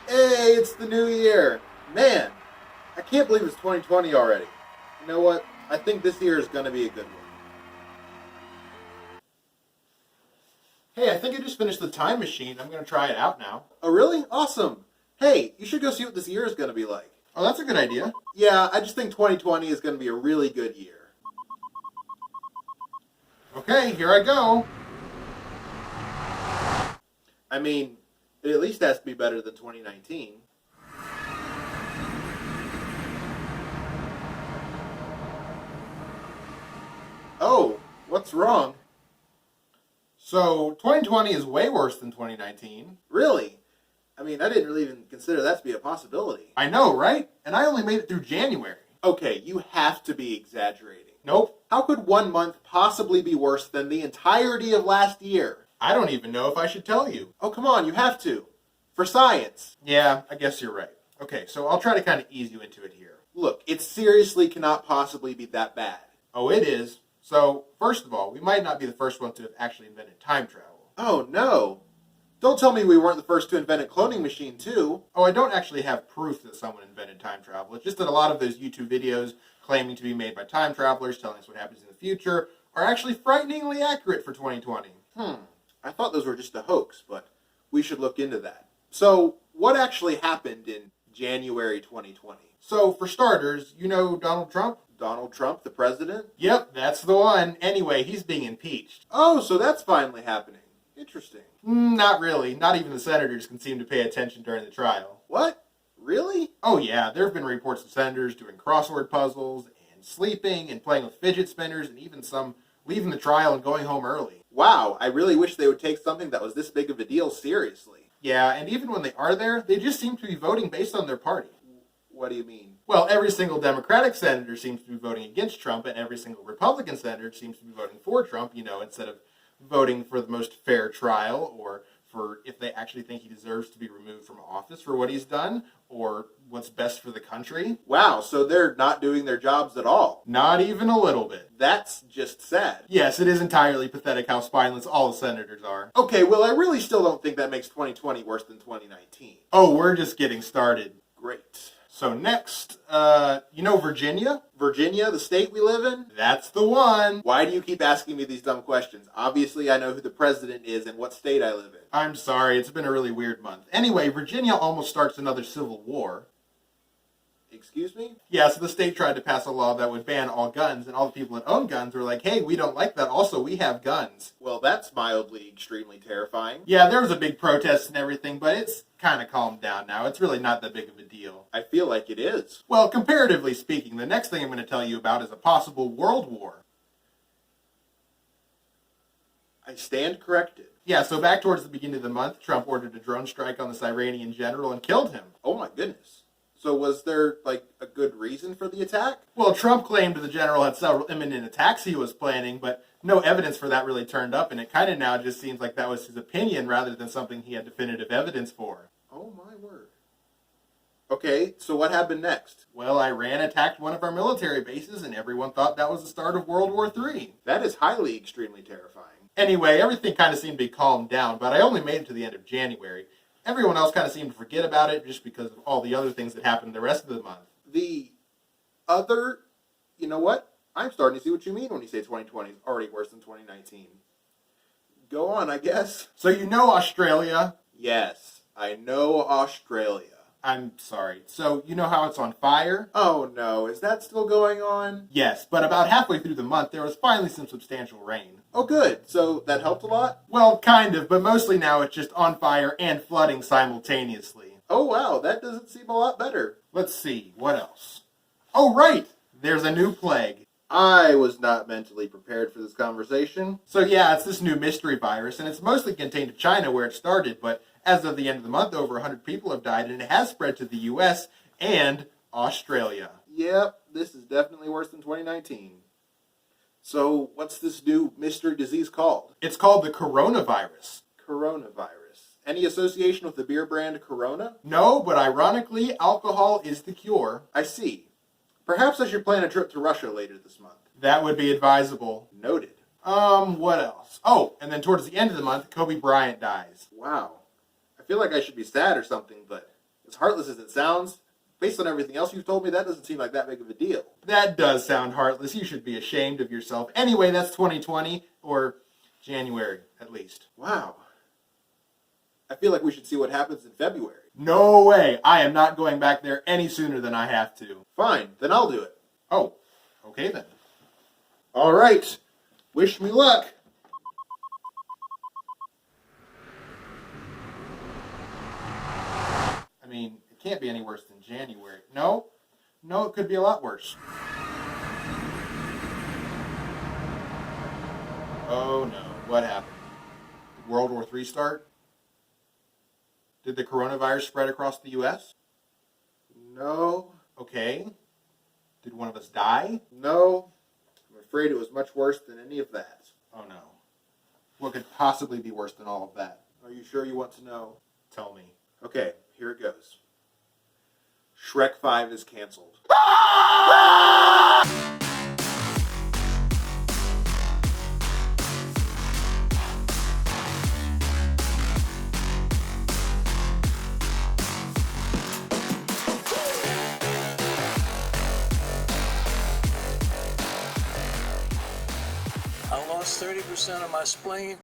Hey, it's the new year. Man, I can't believe it's 2020 already. You know what? I think this year is going to be a good one. Hey, I think I just finished the time machine. I'm going to try it out now. Oh, really? Awesome. Hey, you should go see what this year is going to be like. Oh, that's a good idea. Yeah, I just think 2020 is going to be a really good year. Okay, here I go. I mean, it at least has to be better than 2019. Oh, what's wrong? So, 2020 is way worse than 2019. Really? I mean, I didn't really even consider that to be a possibility. I know, right? And I only made it through January. Okay, you have to be exaggerating. Nope. How could 1 month possibly be worse than the entirety of last year? I don't even know if I should tell you. Oh, come on, you have to. For science. Yeah, I guess you're right. Okay, so I'll try to kind of ease you into it here. Look, it seriously cannot possibly be that bad. Oh, it is. So, first of all, we might not be the first one to have actually invented time travel. Oh, no. Don't tell me we weren't the first to invent a cloning machine, too. Oh, I don't actually have proof that someone invented time travel. It's just that a lot of those YouTube videos claiming to be made by time travelers, telling us what happens in the future, are actually frighteningly accurate for 2020. I thought those were just a hoax, but we should look into that. So, what actually happened in January 2020? So, for starters, you know Donald Trump? Donald Trump, the president? Yep, that's the one. Anyway, he's being impeached. Oh, so that's finally happening. Interesting. Not really. Not even the senators can seem to pay attention during the trial. What? Really? Oh yeah, there have been reports of senators doing crossword puzzles and sleeping and playing with fidget spinners and even some leaving the trial and going home early. Wow, I really wish they would take something that was this big of a deal seriously. Yeah, and even when they are there, they just seem to be voting based on their party. What do you mean? Well, every single Democratic senator seems to be voting against Trump, and every single Republican senator seems to be voting for Trump, instead of voting for the most fair trial, or for if they actually think he deserves to be removed from office for what he's done, or what's best for the country. Wow, so they're not doing their jobs at all. Not even a little bit. That's just sad. Yes, it is entirely pathetic how spineless all the senators are. Okay, well, I really still don't think that makes 2020 worse than 2019. Oh, we're just getting started. Great. So next, Virginia? Virginia, the state we live in? That's the one. Why do you keep asking me these dumb questions? Obviously, I know who the president is and what state I live in. I'm sorry, it's been a really weird month. Anyway, Virginia almost starts another civil war. Excuse me? Yeah, so the state tried to pass a law that would ban all guns, and all the people that own guns were like, hey, we don't like that. Also, we have guns. Well, that's mildly extremely terrifying. Yeah, there was a big protest and everything, but it's kind of calmed down now. It's really not that big of a deal. I feel like it is. Well, comparatively speaking, the next thing I'm going to tell you about is a possible world war. I stand corrected. Yeah, so back towards the beginning of the month, Trump ordered a drone strike on this Iranian general and killed him. Oh my goodness. So was there, a good reason for the attack? Well, Trump claimed the general had several imminent attacks he was planning, but no evidence for that really turned up, and it kind of now just seems like that was his opinion rather than something he had definitive evidence for. Oh my word. Okay, so what happened next? Well, Iran attacked one of our military bases, and everyone thought that was the start of World War III. That is highly extremely terrifying. Anyway, everything kind of seemed to be calmed down, but I only made it to the end of January. Everyone else kind of seemed to forget about it just because of all the other things that happened the rest of the month. You know what? I'm starting to see what you mean when you say 2020 is already worse than 2019. Go on, I guess. So you know Australia? Yes, I know Australia. I'm sorry. So you know how it's on fire? Oh no, is that still going on? Yes, but about halfway through the month, there was finally some substantial rain. Oh good, so that helped a lot? Well, kind of, but mostly now it's just on fire and flooding simultaneously. Oh wow, that doesn't seem a lot better. Let's see, what else? Oh right, there's a new plague. I was not mentally prepared for this conversation. So yeah, it's this new mystery virus, and it's mostly contained to China where it started, but as of the end of the month, over 100 people have died, and it has spread to the U.S. and Australia. Yep, this is definitely worse than 2019. So, what's this new mystery disease called? It's called the coronavirus. Coronavirus. Any association with the beer brand Corona? No, but ironically, alcohol is the cure. I see. Perhaps I should plan a trip to Russia later this month. That would be advisable. Noted. What else? Oh, and then towards the end of the month, Kobe Bryant dies. Wow. I feel like I should be sad or something, but As heartless as it sounds, based on everything else you've told me, that doesn't seem like that big of a deal. That does sound heartless. You should be ashamed of yourself. Anyway, that's 2020, or January, at least. Wow. I feel like we should see what happens in February. No way. I am not going back there any sooner than I have to. Fine, then I'll do it. Oh, okay then. All right. Wish me luck. I mean, it can't be any worse than January. No, it could be a lot worse. Oh no, what happened? Did World War III start? Did the coronavirus spread across the U.S.? No. Okay. Did one of us die? No. I'm afraid it was much worse than any of that. Oh no. What could possibly be worse than all of that? Are you sure you want to know? Tell me. Okay, here it goes. Shrek 5 is canceled. I lost 30% of my spleen.